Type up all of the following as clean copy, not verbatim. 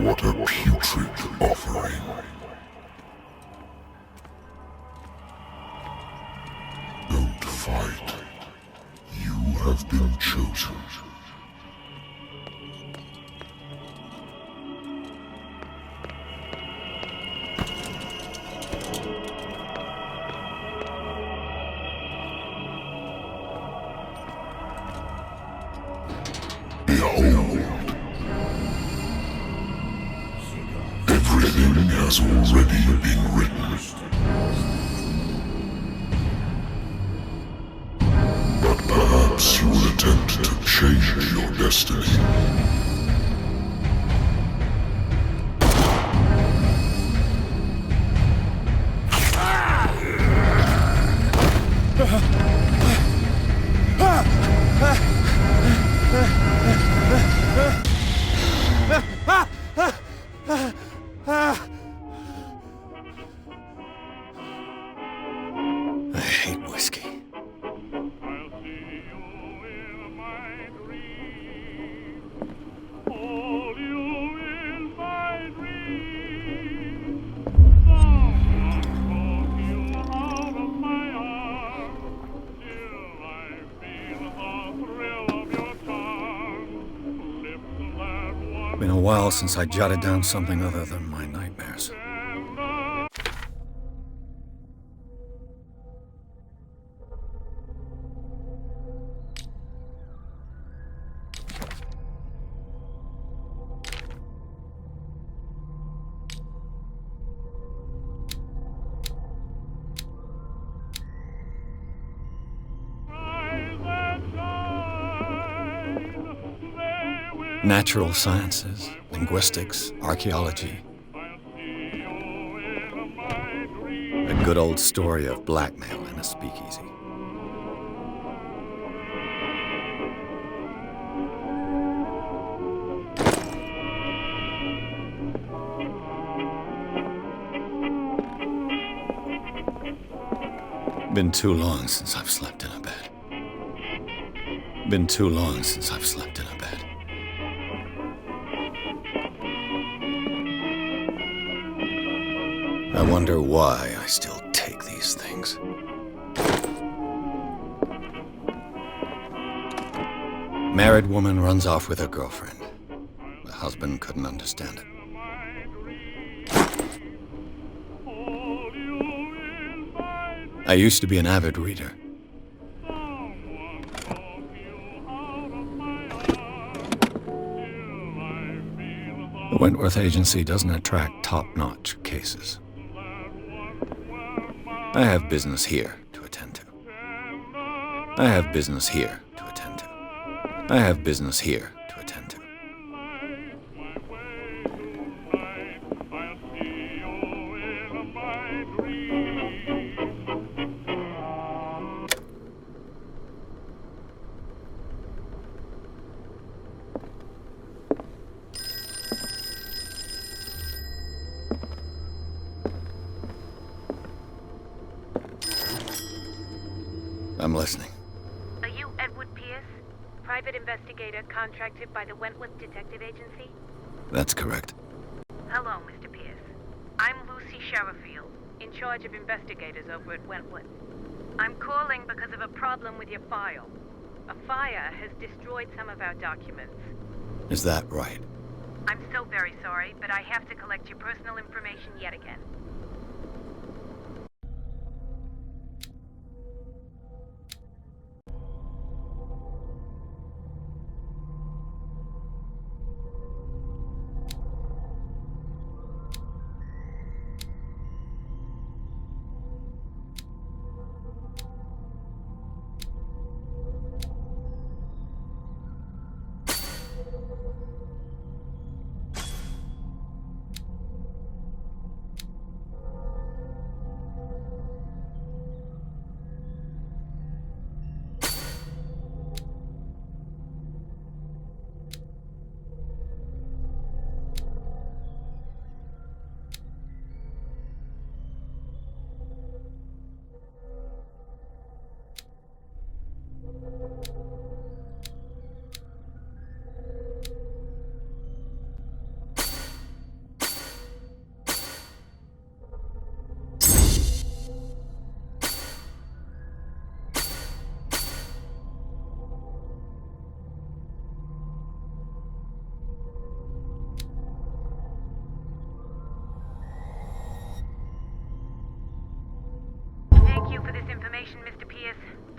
What a putrid offering. Don't fight. You have been chosen. Behold. Everything has already been written. But perhaps you will attempt to change your destiny. I hate whiskey. Been a while since I jotted down something other than my nightmares. Natural sciences, linguistics, archaeology. A good old story of blackmail in a speakeasy. Been too long since I've slept in a bed. Been too long since I've slept in a bed. I wonder why I still take these things. Married woman runs off with her girlfriend. The husband couldn't understand it. I used to be an avid reader. The Wentworth Agency doesn't attract top-notch cases. I have business here to attend to. I have business here to attend to. I have business here to attend to. I'm listening. Are you Edward Pierce, private investigator contracted by the Wentworth Detective Agency? That's correct. Hello, Mr. Pierce. I'm Lucy Sherifield, in charge of investigators over at Wentworth. I'm calling because of a problem with your file. A fire has destroyed some of our documents. Is that right? I'm so very sorry, but I have to collect your personal information yet again.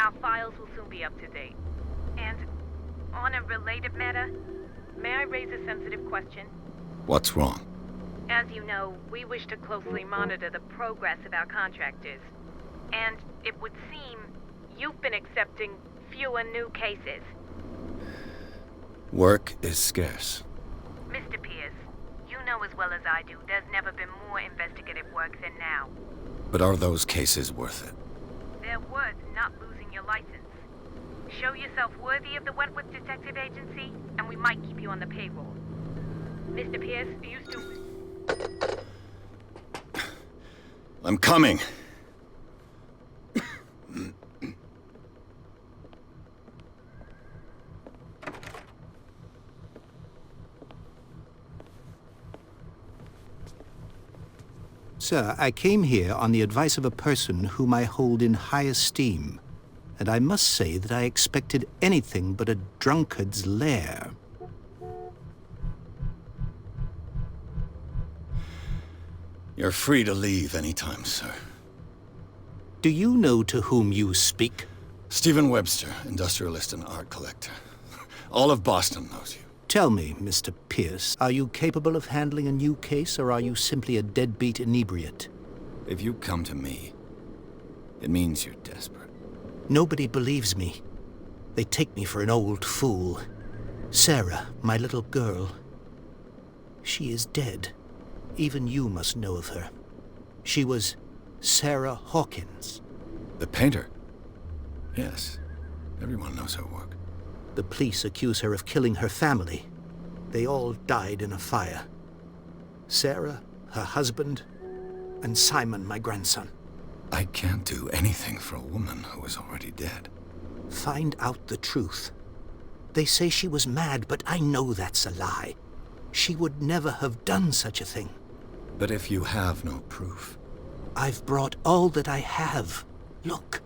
Our files will soon be up to date. And on a related matter, may I raise a sensitive question? What's wrong? As you know, we wish to closely monitor the progress of our contractors. And it would seem you've been accepting fewer new cases. Work is scarce. Mr. Pierce, you know as well as I do, there's never been more investigative work than now. But are those cases worth it? They're worth not losing your license. Show yourself worthy of the Wentworth Detective Agency, and we might keep you on the payroll. Mr. Pierce, do you still... I'm coming. Sir, I came here on the advice of a person whom I hold in high esteem, and I must say that I expected anything but a drunkard's lair. You're free to leave anytime, sir. Do you know to whom you speak? Stephen Webster, industrialist and art collector. All of Boston knows you. Tell me, Mr. Pierce, are you capable of handling a new case, or are you simply a deadbeat inebriate? If you come to me, it means you're desperate. Nobody believes me. They take me for an old fool. Sarah, my little girl, she is dead. Even you must know of her. She was Sarah Hawkins. The painter? Yes. Everyone knows her work. The police accuse her of killing her family. They all died in a fire. Sarah, her husband, and Simon, my grandson. I can't do anything for a woman who is already dead. Find out the truth. They say she was mad, but I know that's a lie. She would never have done such a thing. But if you have no proof... I've brought all that I have. Look.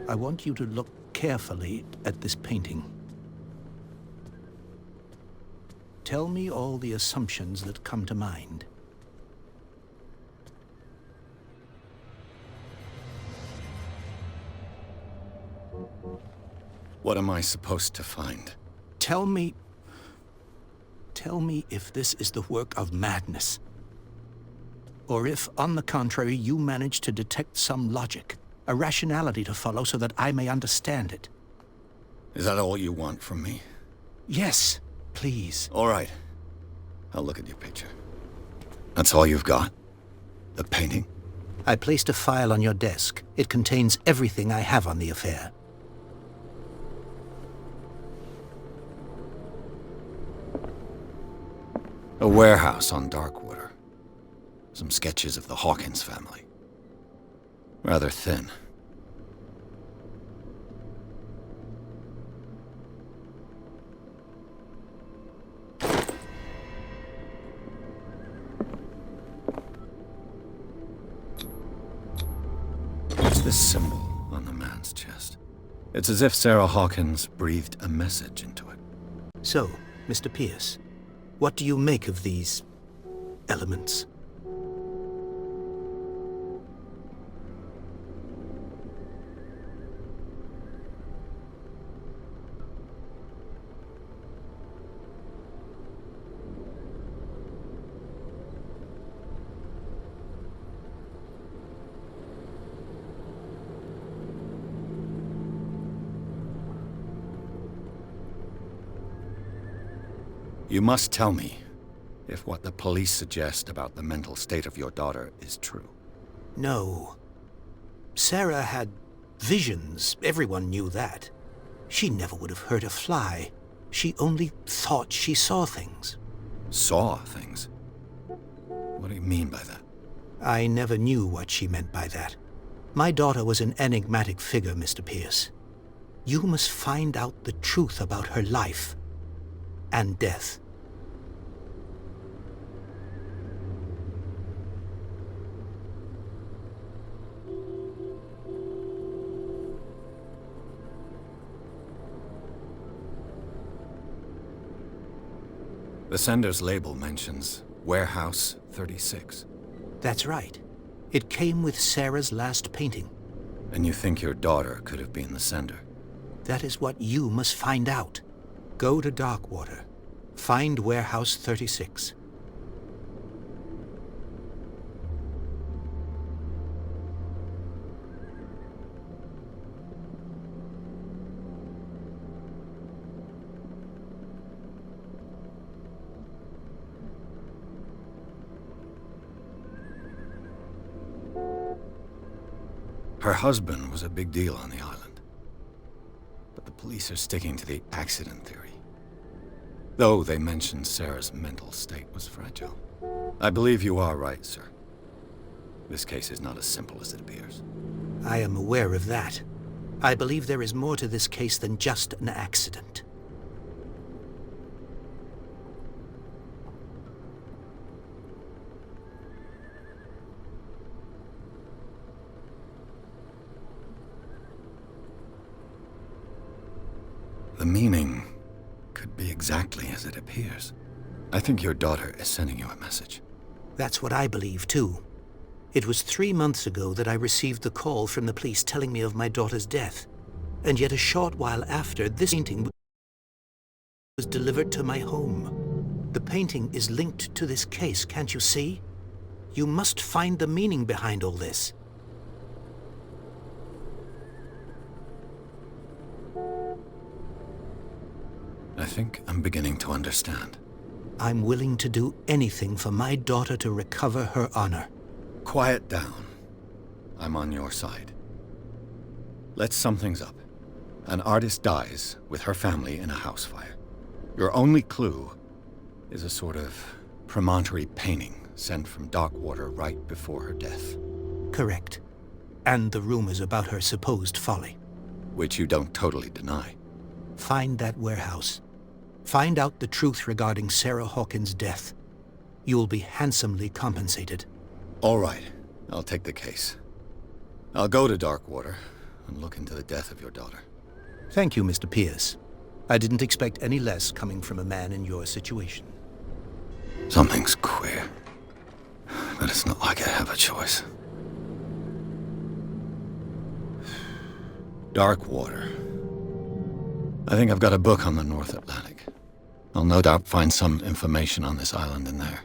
I want you to look carefully at this painting. Tell me all the assumptions that come to mind. What am I supposed to find? Tell me if this is the work of madness. Or if, on the contrary, you manage to detect some logic, a rationality to follow so that I may understand it. Is that all you want from me? Yes, please. All right. I'll look at your picture. That's all you've got? The painting? I placed a file on your desk. It contains everything I have on the affair. A warehouse on Darkwater. Some sketches of the Hawkins family. Rather thin. What's this symbol on the man's chest? It's as if Sarah Hawkins breathed a message into it. So, Mr. Pierce, what do you make of these elements? You must tell me if what the police suggest about the mental state of your daughter is true. No. Sarah had visions. Everyone knew that. She never would have hurt a fly. She only thought she saw things. Saw things? What do you mean by that? I never knew what she meant by that. My daughter was an enigmatic figure, Mr. Pierce. You must find out the truth about her life and death. The sender's label mentions Warehouse 36. That's right. It came with Sarah's last painting. And you think your daughter could have been the sender? That is what you must find out. Go to Darkwater. Find Warehouse 36. Her husband was a big deal on the island. But the police are sticking to the accident theory. Though they mentioned Sarah's mental state was fragile. I believe you are right, sir. This case is not as simple as it appears. I am aware of that. I believe there is more to this case than just an accident. The meaning could be exactly as it appears. I think your daughter is sending you a message. That's what I believe, too. It was 3 months ago that I received the call from the police telling me of my daughter's death. And yet a short while after, this painting was delivered to my home. The painting is linked to this case, can't you see? You must find the meaning behind all this. I think I'm beginning to understand. I'm willing to do anything for my daughter to recover her honor. Quiet down. I'm on your side. Let's sum things up. An artist dies with her family in a house fire. Your only clue is a sort of promontory painting sent from Darkwater right before her death. Correct. And the rumors about her supposed folly. Which you don't totally deny. Find that warehouse. Find out the truth regarding Sarah Hawkins' death. You'll be handsomely compensated. All right, I'll take the case. I'll go to Darkwater and look into the death of your daughter. Thank you, Mr. Pierce. I didn't expect any less coming from a man in your situation. Something's queer. But it's not like I have a choice. Darkwater. I think I've got a book on the North Atlantic. I'll no doubt find some information on this island in there.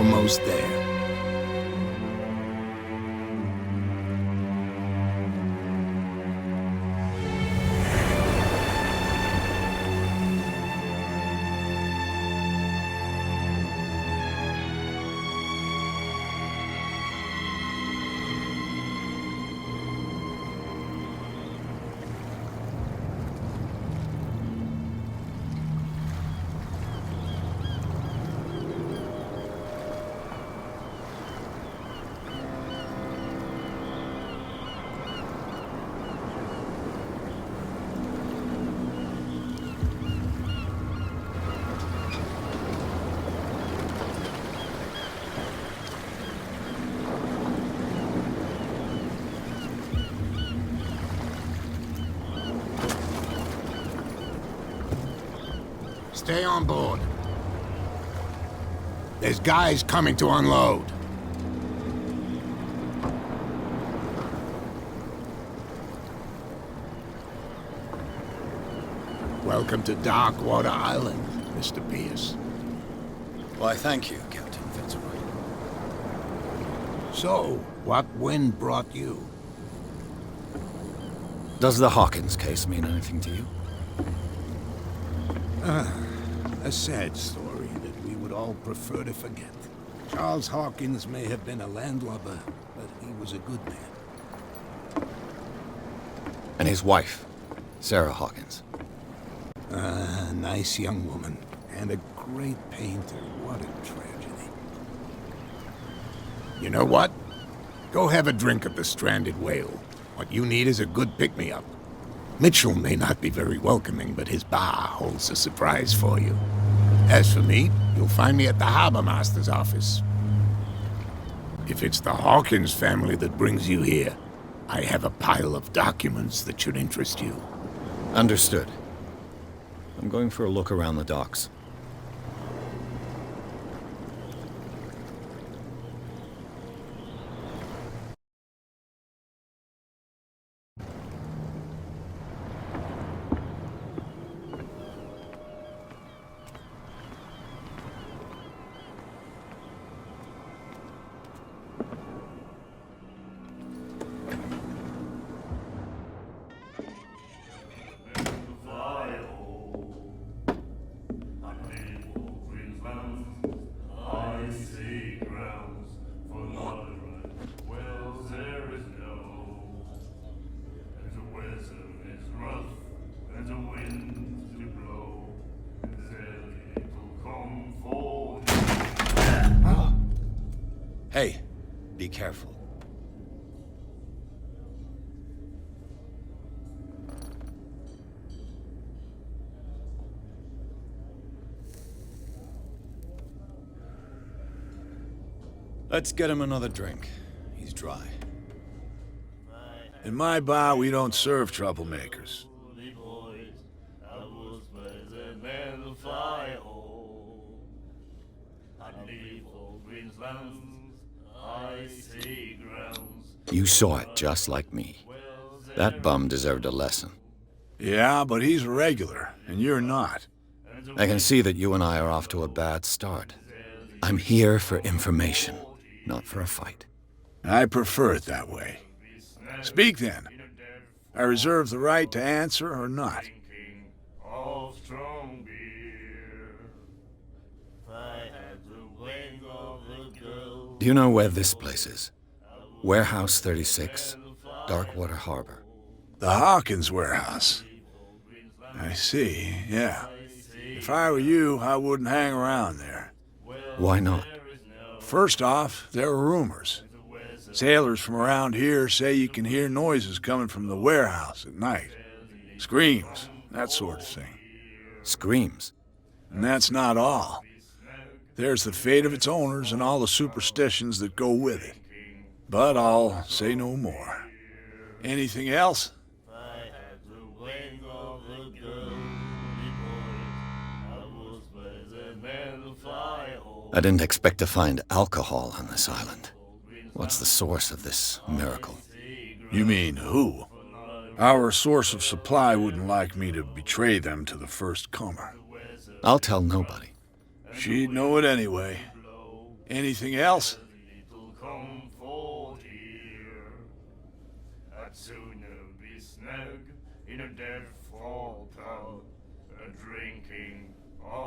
almost there. Stay on board. There's guys coming to unload. Welcome to Darkwater Island, Mr. Pierce. Why, thank you, Captain Fitzroy. So, what wind brought you? Does the Hawkins case mean anything to you? A sad story that we would all prefer to forget. Charles Hawkins may have been a landlubber, but he was a good man. And his wife, Sarah Hawkins. A nice young woman, and a great painter. What a tragedy. You know what? Go have a drink at the Stranded Whale. What you need is a good pick-me-up. Mitchell may not be very welcoming, but his bar holds a surprise for you. As for me, you'll find me at the Harbor Master's office. If it's the Hawkins family that brings you here, I have a pile of documents that should interest you. Understood. I'm going for a look around the docks. Hey, be careful. Let's get him another drink. He's dry. In my bar, we don't serve troublemakers. You saw it just like me. That bum deserved a lesson. Yeah, but he's a regular, and you're not. I can see that you and I are off to a bad start. I'm here for information, not for a fight. I prefer it that way. Speak then. I reserve the right to answer or not. Do you know where this place is? Warehouse 36, Darkwater Harbor. The Hawkins warehouse. I see, yeah. If I were you, I wouldn't hang around there. Why not? First off, there are rumors. Sailors from around here say you can hear noises coming from the warehouse at night. Screams, that sort of thing. Screams? And that's not all. There's the fate of its owners and all the superstitions that go with it. But I'll say no more. Anything else? I didn't expect to find alcohol on this island. What's the source of this miracle? You mean who? Our source of supply wouldn't like me to betray them to the first comer. I'll tell nobody. She'd know it anyway. Anything else? Little comfort here. I'd sooner be snug in a deathfall tub, drinking.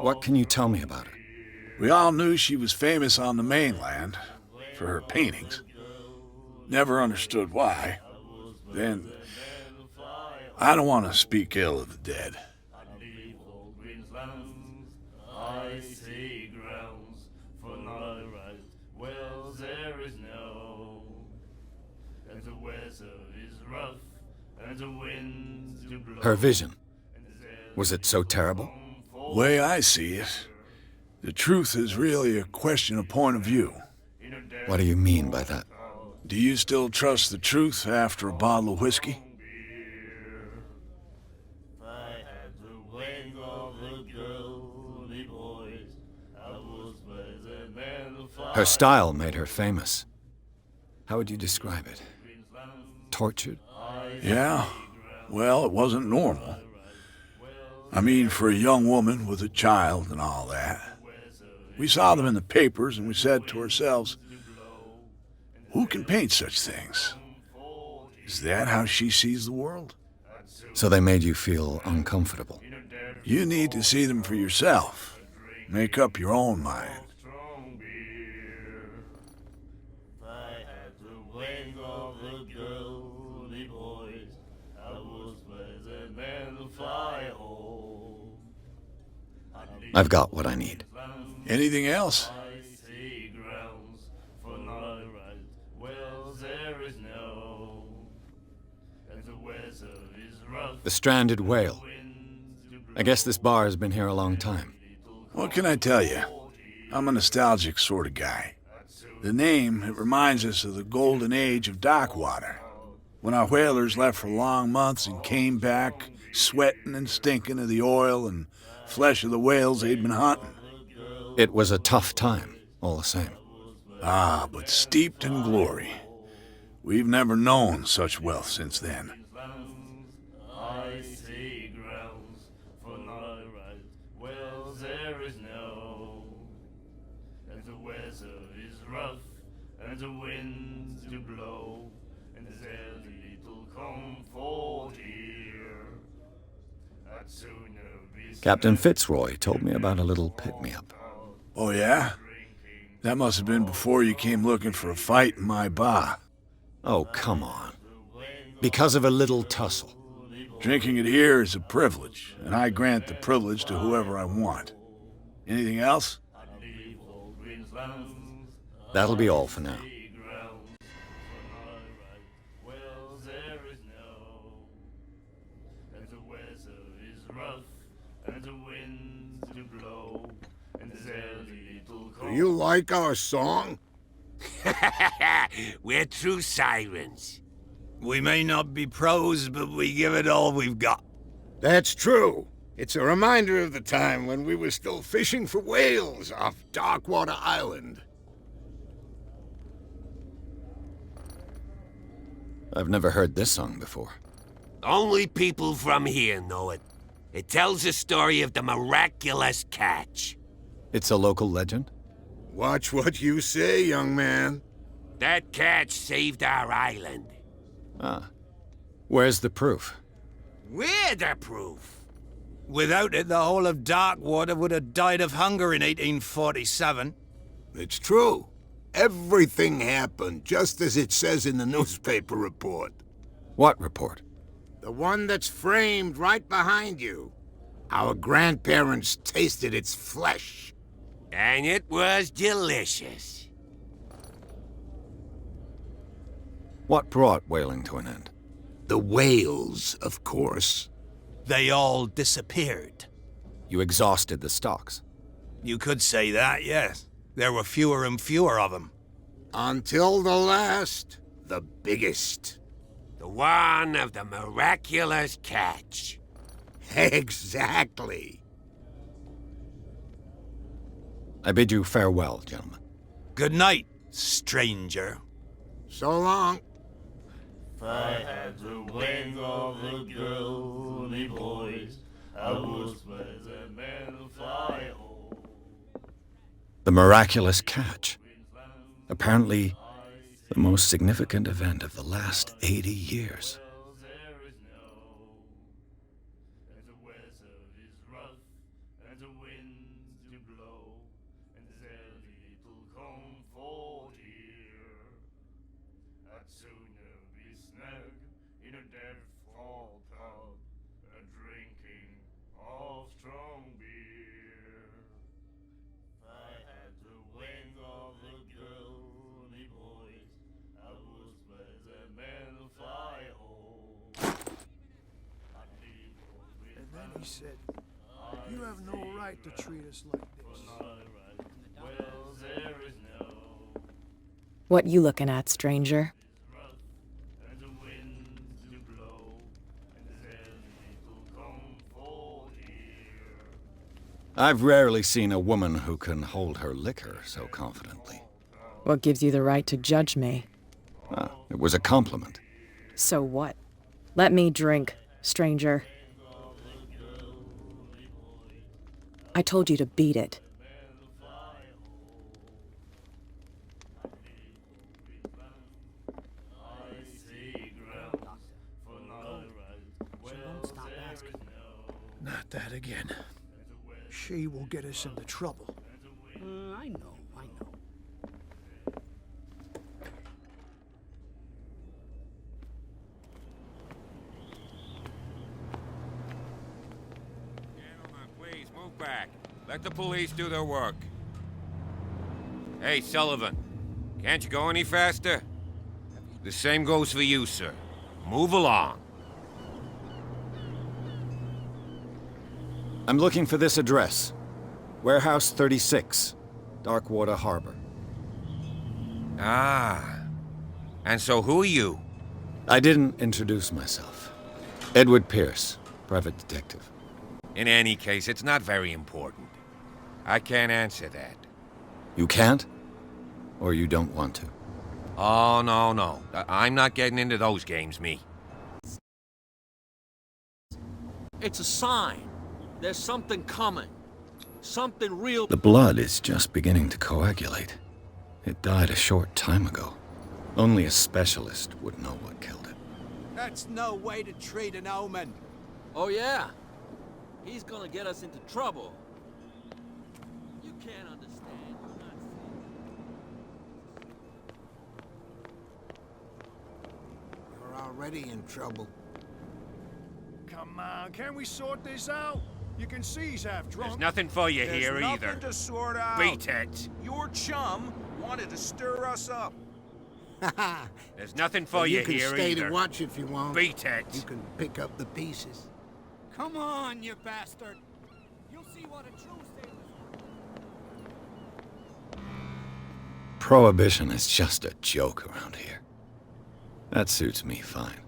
What can you tell me about her? We all knew she was famous on the mainland for her paintings. Never understood why. Then, I don't want to speak ill of the dead. I see grounds for not right. Well, there is no. And the weather is rough, and the winds do blow. Her vision. Was it so terrible? Way I see it, the truth is really a question of point of view. What do you mean by that? Do you still trust the truth after a bottle of whiskey? I had the wing of the girly boys. I was better than the fire. Her style made her famous. How would you describe it? Tortured? Yeah? Well, it wasn't normal. I mean, for a young woman with a child and all that. We saw them in the papers and we said to ourselves, who can paint such things? Is that how she sees the world? So they made you feel uncomfortable. You need to see them for yourself. Make up your own mind. Strong beer. I had the wing of the girly boys. I was better than the fire hole. I've got what I need. Anything else? I see grounds for not right. Well, there is no. And the weather is rough. The Stranded Whale. I guess this bar has been here a long time. What can I tell you? I'm a nostalgic sort of guy. The name, it reminds us of the golden age of dockwater, when our whalers left for long months and came back sweating and stinking of the oil and flesh of the whales they'd been hunting. It was a tough time, all the same. Ah, but steeped in glory. We've never known such wealth since then. I see grounds for not right. Well, there is no. And the weather is rough, and the winds do blow, and there's little comfort here. I'd sooner be Captain Fitzroy told me about a little pick-me-up. Oh, yeah? That must have been before you came looking for a fight in my bar. Oh, come on. Because of a little tussle. Drinking it here is a privilege, and I grant the privilege to whoever I want. Anything else? That'll be all for now. Well, there is no. And the weather is rough, and the winds do blow, and there's little Do you like our song? We're true sirens. We may not be pros, but we give it all we've got. That's true. It's a reminder of the time when we were still fishing for whales off Darkwater Island. I've never heard this song before. Only people from here know it. It tells the story of the miraculous catch. It's a local legend? Watch what you say, young man. That catch saved our island. Ah. Where's the proof? We're the proof. Without it, the whole of Darkwater would have died of hunger in 1847. It's true. Everything happened just as it says in the newspaper report. What report? The one that's framed right behind you. Our grandparents tasted its flesh. And it was delicious. What brought whaling to an end? The whales, of course. They all disappeared. You exhausted the stocks. You could say that, yes. There were fewer and fewer of them. Until the last, the biggest. The one of the miraculous catch. Exactly. I bid you farewell, gentlemen. Good night, stranger. So long. If I had the wing of the girly boys, I was better than the fire hole. The miraculous catch. Apparently, the most significant event of the last 80 years. There is no, and the weather is rough, and the winds do blow, and there's little comfort here. I'd sooner be snug in a deathfall pub, a drinking of strong beer. If I had the wings of the girly boys, I would let the men fly home. And then he said, "You have no right to treat us like this." Well, there is no, What you looking at, stranger? and the winds do blow, and there's little comfort here. I've rarely seen a woman who can hold her liquor so confidently. What gives you the right to judge me? Ah, it was a compliment. So what? Let me drink, stranger. I told you to beat it. Not that again. She will get us into trouble. I know. Gentlemen, please move back. Let the police do their work. Hey, Sullivan. Can't you go any faster? The same goes for you, sir. Move along. I'm looking for this address. Warehouse 36, Darkwater Harbor. Ah. And so who are you? I didn't introduce myself. Edward Pierce, private detective. In any case, it's not very important. I can't answer that. You can't? Or you don't want to? Oh, no. I'm not getting into those games, me. It's a sign. There's something coming. Something real. The blood is just beginning to coagulate. It died a short time ago. Only a specialist would know what killed it. That's no way to treat an omen. Oh, yeah? He's gonna get us into trouble. You can't understand. You're not seeing. You're already in trouble. Come on, can we sort this out? You can see he's half drunk. There's nothing for you There's here nothing either. to sort out. Beat it. Your chum wanted to stir us up. There's nothing for you can here stay either. to watch if you want. Beat it. You can pick up the pieces. Come on, you bastard. You'll see what a true sailor is. Prohibition is just a joke around here. That suits me fine.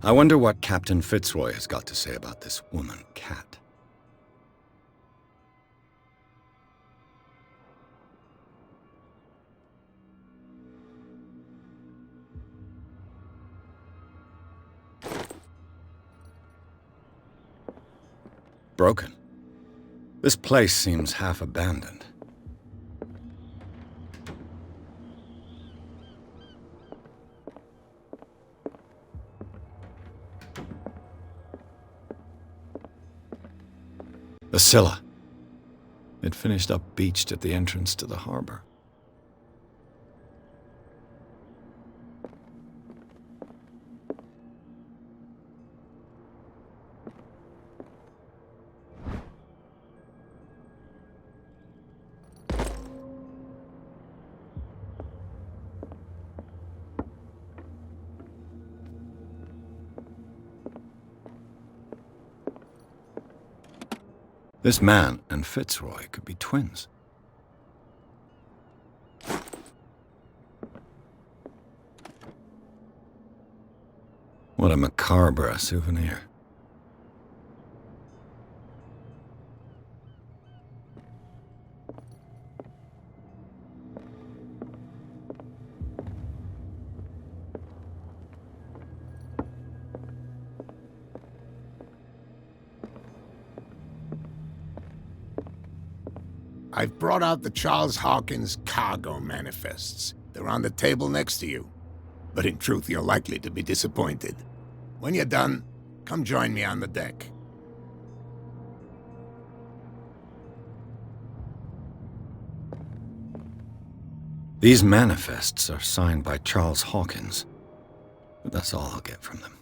I wonder what Captain Fitzroy has got to say about this woman, Cat. Broken. This place seems half abandoned. The Scylla. It finished up beached at the entrance to the harbor. This man and Fitzroy could be twins. What a macabre souvenir. I've brought out the Charles Hawkins cargo manifests. They're on the table next to you. But in truth, you're likely to be disappointed. When you're done, come join me on the deck. These manifests are signed by Charles Hawkins, but that's all I'll get from them.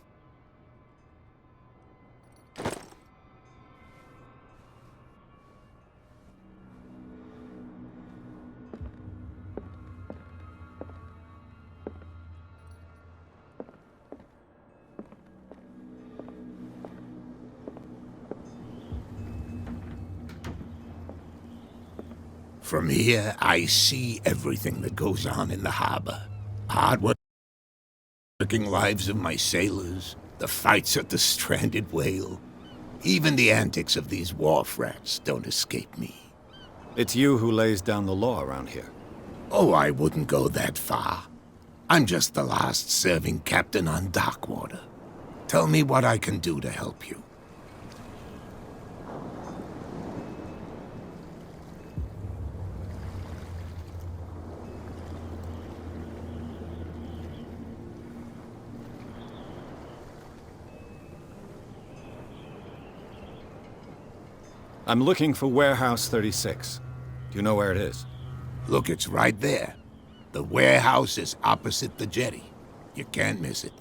From here, I see everything that goes on in the harbor. Hard-working lives of my sailors, the fights at the stranded whale. Even the antics of these wharf rats don't escape me. It's you who lays down the law around here. Oh, I wouldn't go that far. I'm just the last serving captain on Darkwater. Tell me what I can do to help you. I'm looking for Warehouse 36. Do you know where it is? Look, it's right there. The warehouse is opposite the jetty. You can't miss it.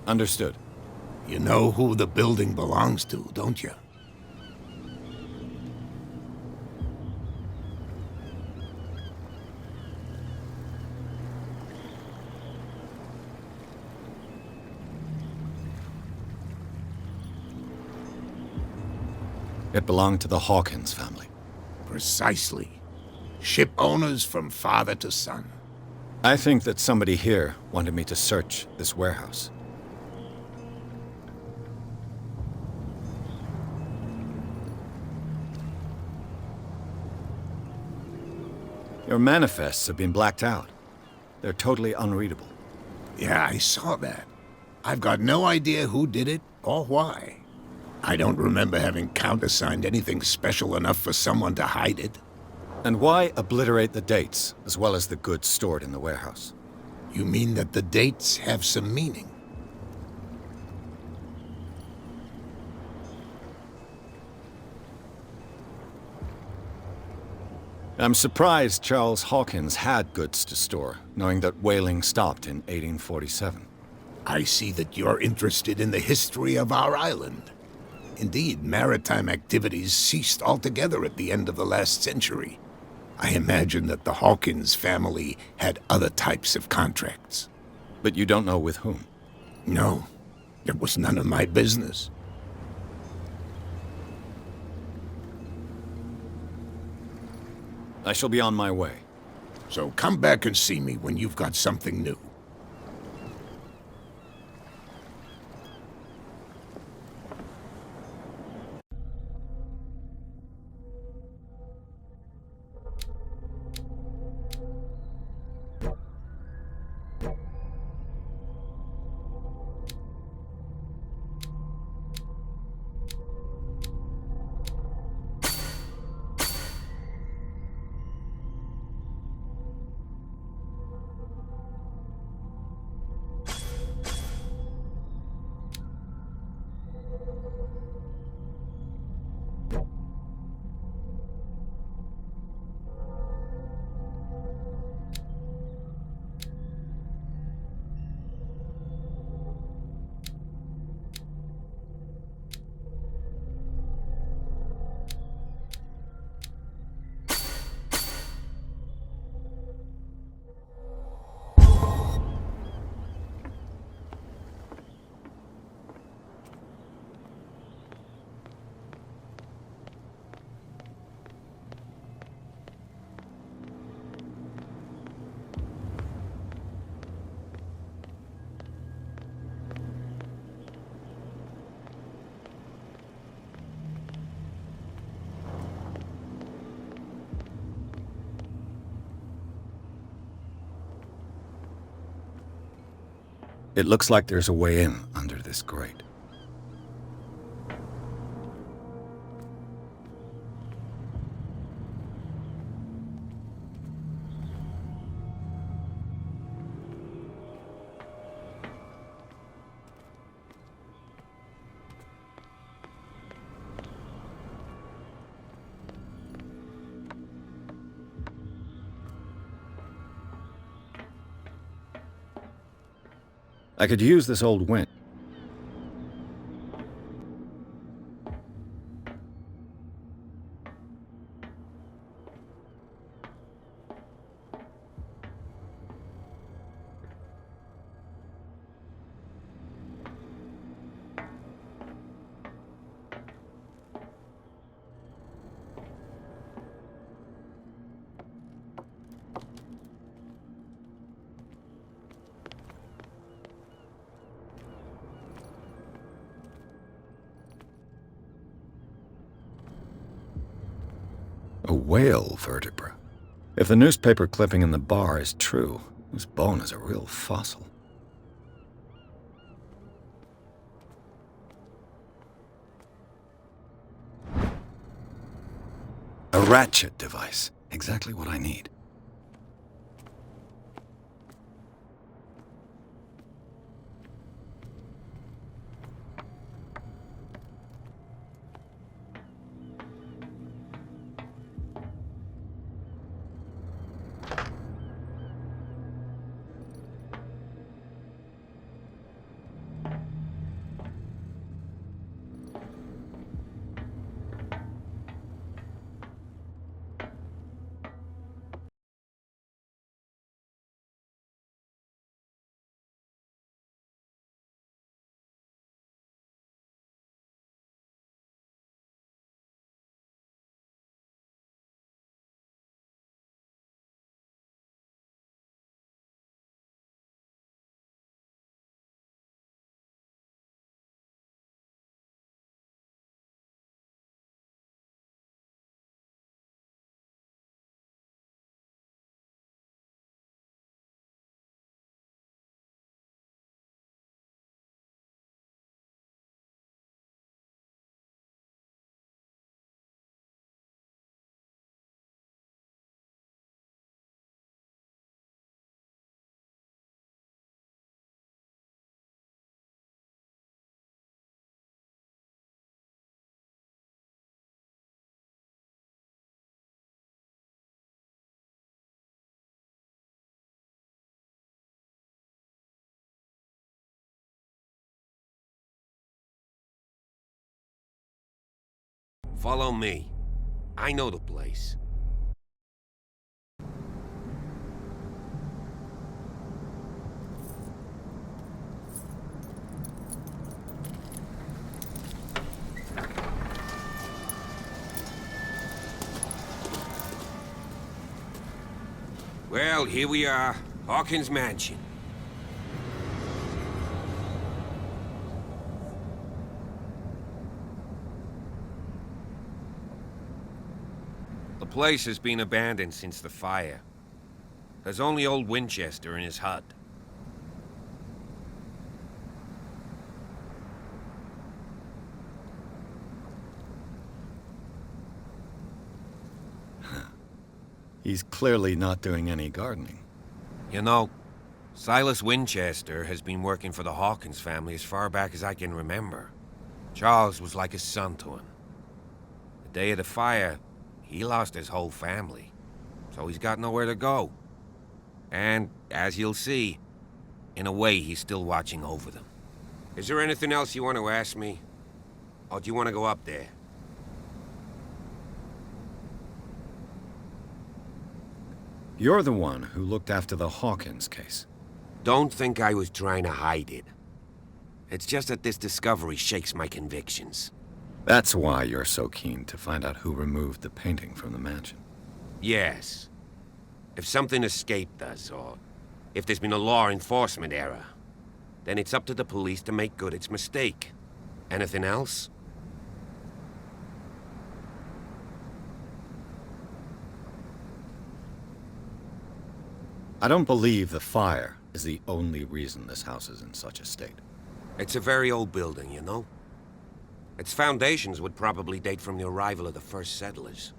Understood. You know who the building belongs to, don't you? It belonged to the Hawkins family. Precisely. Ship owners from father to son. I think that somebody here wanted me to search this warehouse. Your manifests have been blacked out. They're totally unreadable. Yeah, I saw that. I've got no idea who did it or why. I don't remember having countersigned anything special enough for someone to hide it. And why obliterate the dates, as well as the goods stored in the warehouse? You mean that the dates have some meaning? I'm surprised Charles Hawkins had goods to store, knowing that whaling stopped in 1847. I see that you're interested in the history of our island. Indeed, maritime activities ceased altogether at the end of the last century. I imagine that the Hawkins family had other types of contracts. But you don't know with whom? No, it was none of my business. I shall be on my way. So come back and see me when you've got something new. It looks like there's a way in under this grate. I could use this old winch. A whale vertebra. If the newspaper clipping in the bar is true, this bone is a real fossil. A ratchet device. Exactly what I need. Follow me. I know the place. Well, here we are. Hawkins Mansion. The place has been abandoned since the fire. There's only old Winchester in his hut. He's clearly not doing any gardening. You know, Silas Winchester has been working for the Hawkins family as far back as I can remember. Charles was like a son to him. The day of the fire, he lost his whole family, so he's got nowhere to go. And, as you'll see, in a way, he's still watching over them. Is there anything else you want to ask me? Or do you want to go up there? You're the one who looked after the Hawkins case. Don't think I was trying to hide it. It's just that this discovery shakes my convictions. That's why you're so keen to find out who removed the painting from the mansion. Yes. If something escaped us, or if there's been a law enforcement error, then it's up to the police to make good its mistake. Anything else? I don't believe the fire is the only reason this house is in such a state. It's a very old building, you know? Its foundations would probably date from the arrival of the first settlers.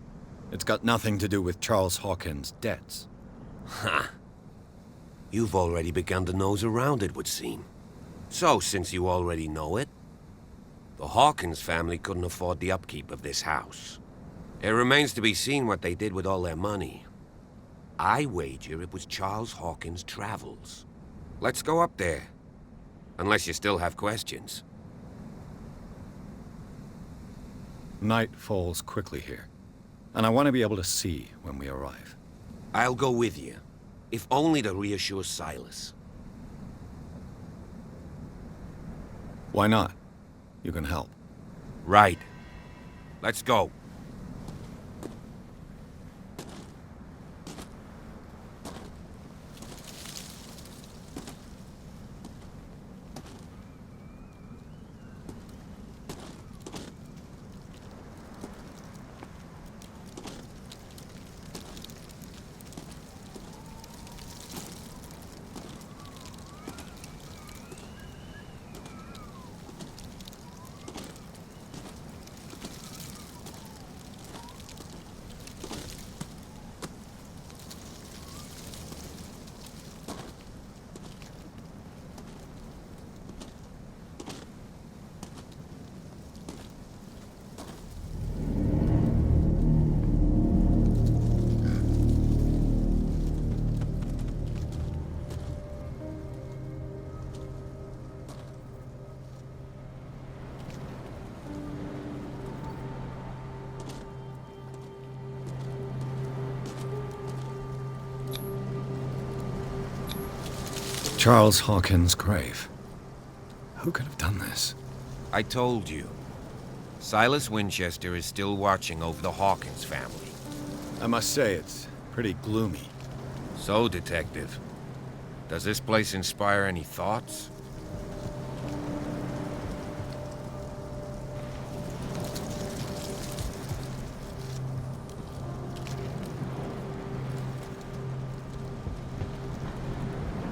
It's got nothing to do with Charles Hawkins' debts. Ha! You've already begun to nose around, it would seem. So, since you already know it, the Hawkins family couldn't afford the upkeep of this house. It remains to be seen what they did with all their money. I wager it was Charles Hawkins' travels. Let's go up there. Unless you still have questions. Night falls quickly here, and I want to be able to see when we arrive. I'll go with you, if only to reassure Silas. Why not? You can help. Right. Let's go. Charles Hawkins' grave. Who could have done this? I told you. Silas Winchester is still watching over the Hawkins family. I must say, it's pretty gloomy. So, Detective, does this place inspire any thoughts?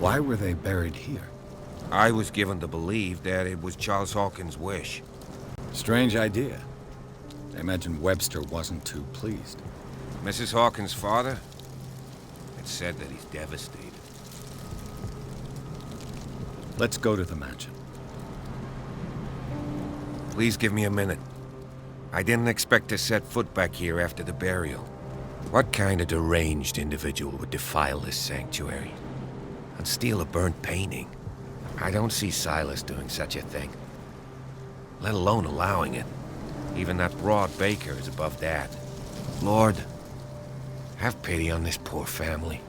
Why were they buried here? I was given to believe that it was Charles Hawkins' wish. Strange idea. I imagine Webster wasn't too pleased. Mrs. Hawkins' father? It's said that he's devastated. Let's go to the mansion. Please give me a minute. I didn't expect to set foot back here after the burial. What kind of deranged individual would defile this sanctuary? And steal a burnt painting? I don't see Silas doing such a thing. Let alone allowing it. Even that broad baker is above that. Lord, have pity on this poor family.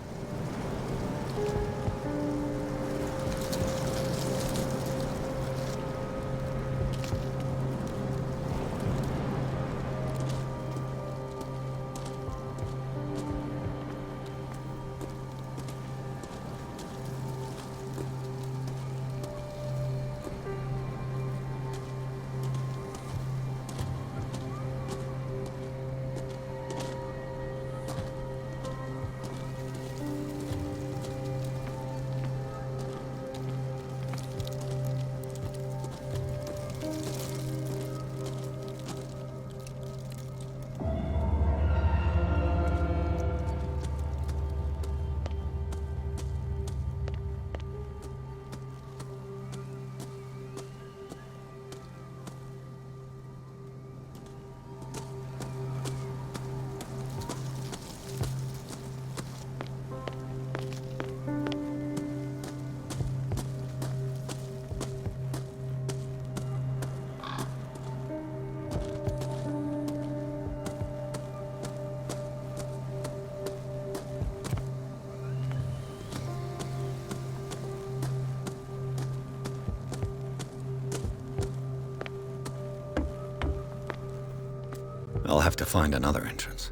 I'll have to find another entrance.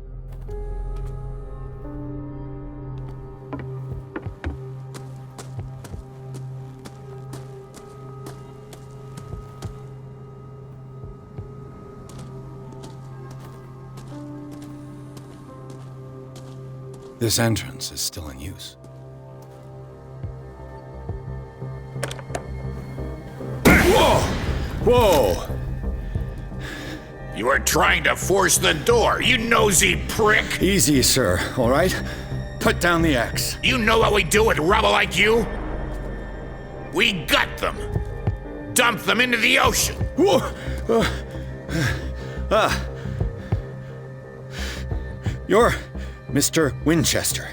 This entrance is still in use. Whoa! You were trying to force the door, you nosy prick! Easy, sir, all right? Put down the axe. You know what we do with rubble like you? We gut them. Dump them into the ocean. Whoa! You're Mr. Winchester.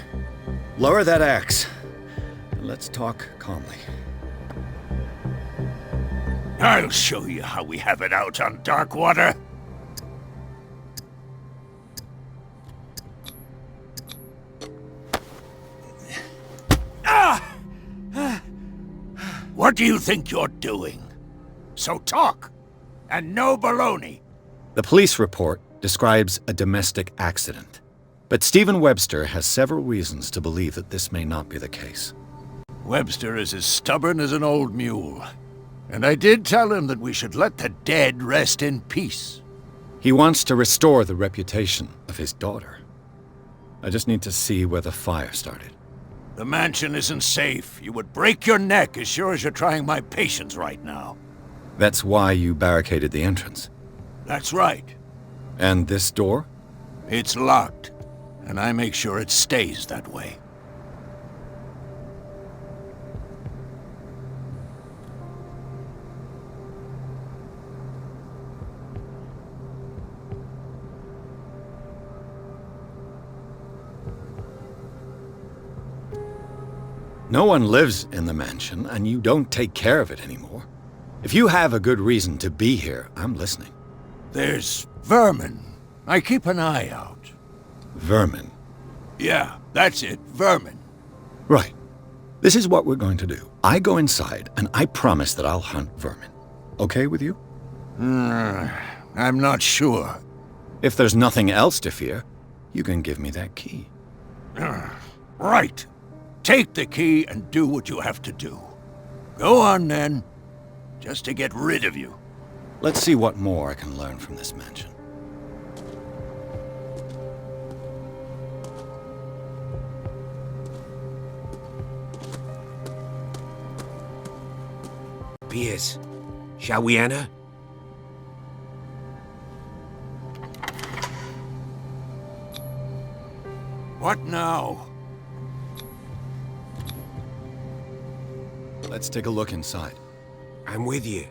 Lower that axe. And let's talk calmly. I'll show you how we have it out on Darkwater. What do you think you're doing? So talk, and no baloney. The police report describes a domestic accident, but Stephen Webster has several reasons to believe that this may not be the case. Webster is as stubborn as an old mule, and I did tell him that we should let the dead rest in peace. He wants to restore the reputation of his daughter. I just need to see where the fire started. The mansion isn't safe. You would break your neck as sure as you're trying my patience right now. That's why you barricaded the entrance. That's right. And this door? It's locked, and I make sure it stays that way. No one lives in the mansion, and you don't take care of it anymore. If you have a good reason to be here, I'm listening. There's vermin. I keep an eye out. Vermin? Yeah, that's it, vermin. Right. This is what we're going to do. I go inside, and I promise that I'll hunt vermin. Okay with you? I'm not sure. If there's nothing else to fear, you can give me that key. Right. Take the key and do what you have to do. Go on, then. Just to get rid of you. Let's see what more I can learn from this mansion. Pierce, shall we enter? What now? Let's take a look inside. I'm with you.